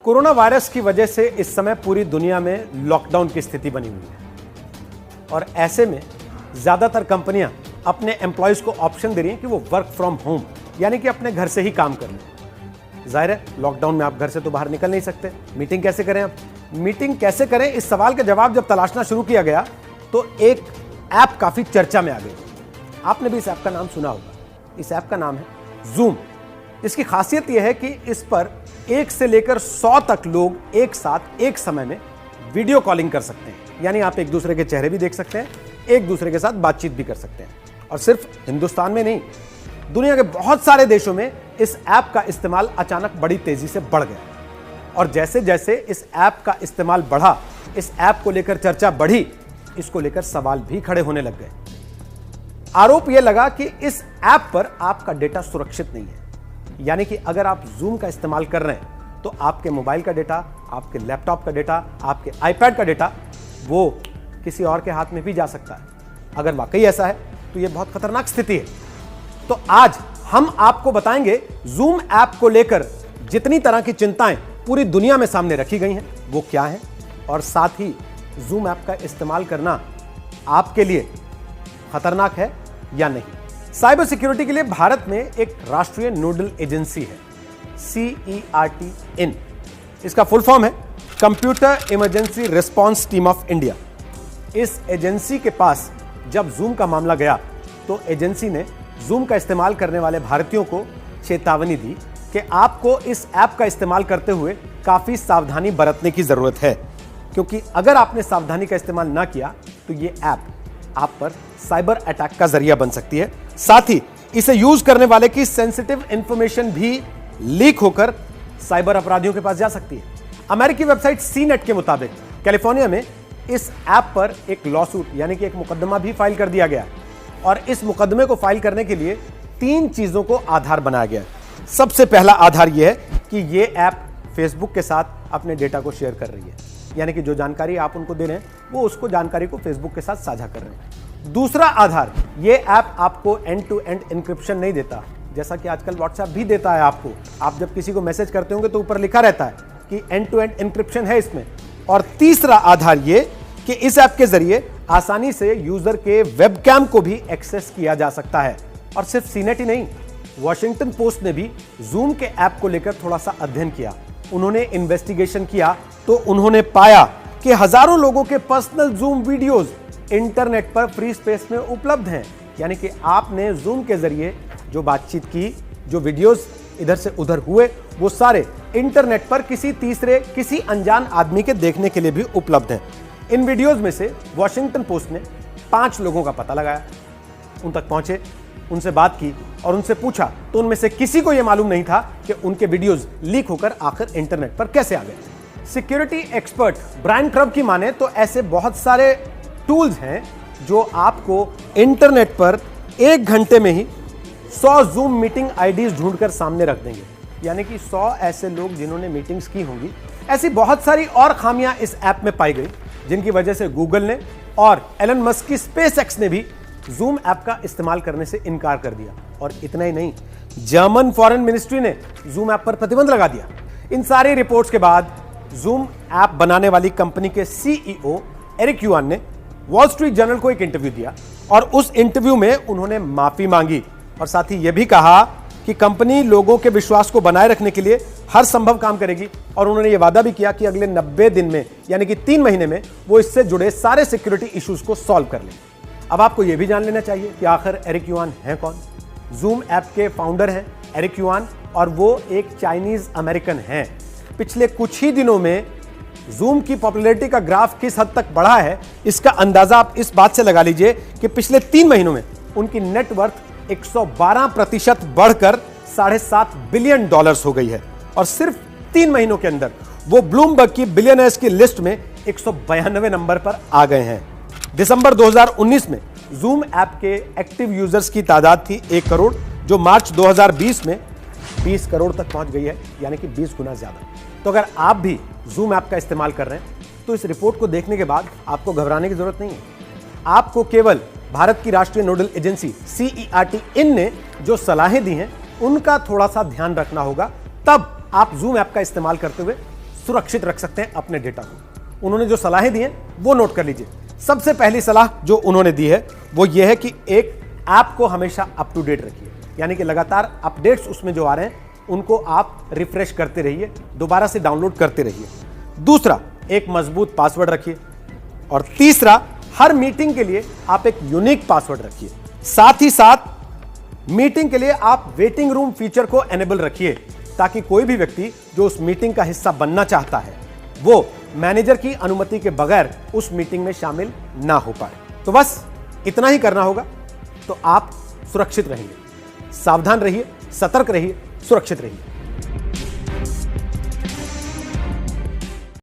Corona virus की वजह से इस समय पूरी दुनिया में लॉकडाउन की स्थिति बनी हुई है और ऐसे में ज़्यादातर कंपनियां अपने एम्प्लॉयज़ को ऑप्शन दे रही हैं कि वो वर्क फ्रॉम होम यानी कि अपने घर से ही काम कर लें। जाहिर है लॉकडाउन में आप घर से तो बाहर निकल नहीं सकते। मीटिंग कैसे करें? आप मीटिंग कैसे करें, इस सवाल का जवाब जब तलाशना शुरू किया गया तो एक ऐप काफ़ी चर्चा में आ गई। आपने भी इस ऐप का नाम सुना होगा। इस ऐप का नाम है जूम। इसकी खासियत यह है कि इस पर 1 से लेकर 100 तक लोग एक साथ एक समय में वीडियो कॉलिंग कर सकते हैं, यानी आप एक दूसरे के चेहरे भी देख सकते हैं, एक दूसरे के साथ बातचीत भी कर सकते हैं। और सिर्फ हिंदुस्तान में नहीं, दुनिया के बहुत सारे देशों में इस ऐप का इस्तेमाल अचानक बड़ी तेजी से बढ़ गया और जैसे जैसे इस ऐप का इस्तेमाल बढ़ा, इस ऐप को लेकर चर्चा बढ़ी, इसको लेकर सवाल भी खड़े होने लग गए। आरोप यह लगा कि इस ऐप पर आपका डेटा सुरक्षित नहीं है, यानी कि अगर आप जूम का इस्तेमाल कर रहे हैं तो आपके मोबाइल का डेटा, आपके लैपटॉप का डेटा, आपके आईपैड का डेटा वो किसी और के हाथ में भी जा सकता है। अगर वाकई ऐसा है तो यह बहुत खतरनाक स्थिति है। तो आज हम आपको बताएंगे जूम ऐप को लेकर जितनी तरह की चिंताएं पूरी दुनिया में सामने रखी गई हैं वो क्या है, और साथ ही जूम ऐप का इस्तेमाल करना आपके लिए खतरनाक है या नहीं। साइबर सिक्योरिटी के लिए भारत में एक राष्ट्रीय नोडल एजेंसी है, CERT-IN। इसका फुल फॉर्म है computer emergency response team of India. इस एजेंसी के पास जब जूम का मामला गया तो एजेंसी ने जूम का इस्तेमाल करने वाले भारतीयों को चेतावनी दी कि आपको इस ऐप का इस्तेमाल करते हुए काफी सावधानी बरतने की जरूरत है, क्योंकि अगर आपने सावधानी का इस्तेमाल ना किया तो ये ऐप आप पर साइबर अटैक का जरिया बन सकती है। साथ ही इसे यूज करने वाले की सेंसिटिव इंफॉर्मेशन भी लीक होकर साइबर अपराधियों के पास जा सकती है। अमेरिकी वेबसाइट CNET के मुताबिक कैलिफोर्निया में इस ऐप पर एक लॉसूट यानी कि एक मुकदमा भी फाइल कर दिया गया और इस मुकदमे को फाइल करने के लिए 3 चीजों को आधार बनाया गया। सबसे पहला आधार यह है कि यह ऐप फेसबुक के साथ अपने डेटा को शेयर कर रही है, यानी कि जो जानकारी आप उनको दे रहे हैं वो उसको जानकारी को फेसबुक के साथ साझा कर रहे हैं। दूसरा आधार, ये ऐप आपको एंड टू एंड इंक्रिप्शन नहीं देता, जैसा कि आजकल व्हाट्सएप भी देता है आपको। आप जब किसी को मैसेज करते होंगे तो ऊपर लिखा रहता है कि एंड टू एंड इंक्रिप्शन है इसमें। और तीसरा आधार ये कि इस ऐप के जरिए आसानी से यूजर के वेबकैम को भी एक्सेस किया जा सकता है। और सिर्फ CNET ही नहीं, वॉशिंगटन पोस्ट ने भी जूम के ऐप को लेकर थोड़ा सा अध्ययन किया। उन्होंने इन्वेस्टिगेशन किया तो उन्होंने पाया कि हजारों लोगों के पर्सनल जूम वीडियोस इंटरनेट पर फ्री स्पेस में उपलब्ध हैं, यानी कि आपने जूम के जरिए जो बातचीत की, जो वीडियोस इधर से उधर हुए, वो सारे इंटरनेट पर किसी तीसरे, किसी अनजान आदमी के देखने के लिए भी उपलब्ध हैं। इन वीडियोस में से वॉशिंगटन पोस्ट ने 5 लोगों का पता लगाया, उन तक पहुंचे, उनसे बात की और उनसे पूछा तो उनमें से किसी को यह मालूम नहीं था कि उनके वीडियोस लीक होकर आखिर इंटरनेट पर कैसे आ गए। सिक्योरिटी एक्सपर्ट ब्रायन क्रब की माने तो ऐसे बहुत सारे टूल्स हैं जो आपको इंटरनेट पर 1 घंटे में ही 100 जूम मीटिंग आईडीज ढूंढकर सामने रख देंगे, यानी कि 100 ऐसे लोग जिन्होंने मीटिंग्स की होंगी। ऐसी बहुत सारी और खामियां इस ऐप में पाई गई जिनकी वजह से गूगल ने और एलन मस्क की SpaceX ने भी जूम ऐप का इस्तेमाल करने से इनकार कर दिया। और इतना ही नहीं, जर्मन फॉरेन मिनिस्ट्री ने जूम ऐप पर प्रतिबंध लगा दिया। इन सारी रिपोर्ट्स के बाद जूम ऐप बनाने वाली कंपनी के CEO एरिक युआन ने वॉल स्ट्रीट जर्नल को एक इंटरव्यू दिया और उस इंटरव्यू में उन्होंने माफी मांगी और साथ ही यह भी कहा कि कंपनी लोगों के विश्वास को बनाए रखने के लिए हर संभव काम करेगी। और उन्होंने यह वादा भी किया कि अगले 90 दिन में, यानी कि 3 महीने में, वो इससे जुड़े सारे सिक्योरिटी इश्यूज को सॉल्व कर लेंगे। अब आपको यह भी जान लेना चाहिए कि आखिर एरिक युआन हैं कौन। जूम ऐप के फाउंडर हैं एरिक युआन और वो एक चाइनीज अमेरिकन हैं। पिछले कुछ ही दिनों में जूम की पॉपुलैरिटी का ग्राफ किस हद तक बढ़ा है इसका अंदाजा आप इस बात से लगा लीजिए कि पिछले 3 महीनों में उनकी नेटवर्थ 112% बढ़कर $7.5 बिलियन हो गई है और सिर्फ 3 महीनों के अंदर वो ब्लूमबर्ग की बिलियनर्स की लिस्ट में 192 नंबर पर आ गए हैं। दिसंबर 2019 में जूम ऐप के एक्टिव यूजर्स की तादाद थी 1 करोड़, जो मार्च 2020 में 20 करोड़ तक पहुंच गई है, यानी कि 20 गुना ज्यादा। तो अगर आप भी जूम ऐप का इस्तेमाल कर रहे हैं तो इस रिपोर्ट को देखने के बाद आपको घबराने की जरूरत नहीं है। आपको केवल भारत की राष्ट्रीय नोडल एजेंसी CERT-IN ने जो सलाहें दी हैं उनका थोड़ा सा ध्यान रखना होगा, तब आप जूम ऐप का इस्तेमाल करते हुए सुरक्षित रख सकते हैं अपने डेटा को। उन्होंने जो सलाहें दी हैं वो नोट कर लीजिए। सबसे पहली सलाह जो उन्होंने दी है वो ये है कि एक ऐप को हमेशा अप टू डेट रखिए, यानी कि लगातार अपडेट्स उसमें जो आ रहे हैं उनको आप रिफ्रेश करते रहिए, दोबारा से डाउनलोड करते रहिए। दूसरा, एक मजबूत पासवर्ड रखिए। और तीसरा, हर मीटिंग के लिए आप एक यूनिक पासवर्ड रखिए। साथ ही साथ मीटिंग के लिए आप वेटिंग रूम फीचर को एनेबल रखिए, ताकि कोई भी व्यक्ति जो उस मीटिंग का हिस्सा बनना चाहता है वो मैनेजर की अनुमति के बगैर उस मीटिंग में शामिल ना हो पाए। तो बस इतना ही करना होगा, तो आप सुरक्षित रहेंगे। सावधान रहिए, सतर्क रहिए, सुरक्षित रहिए।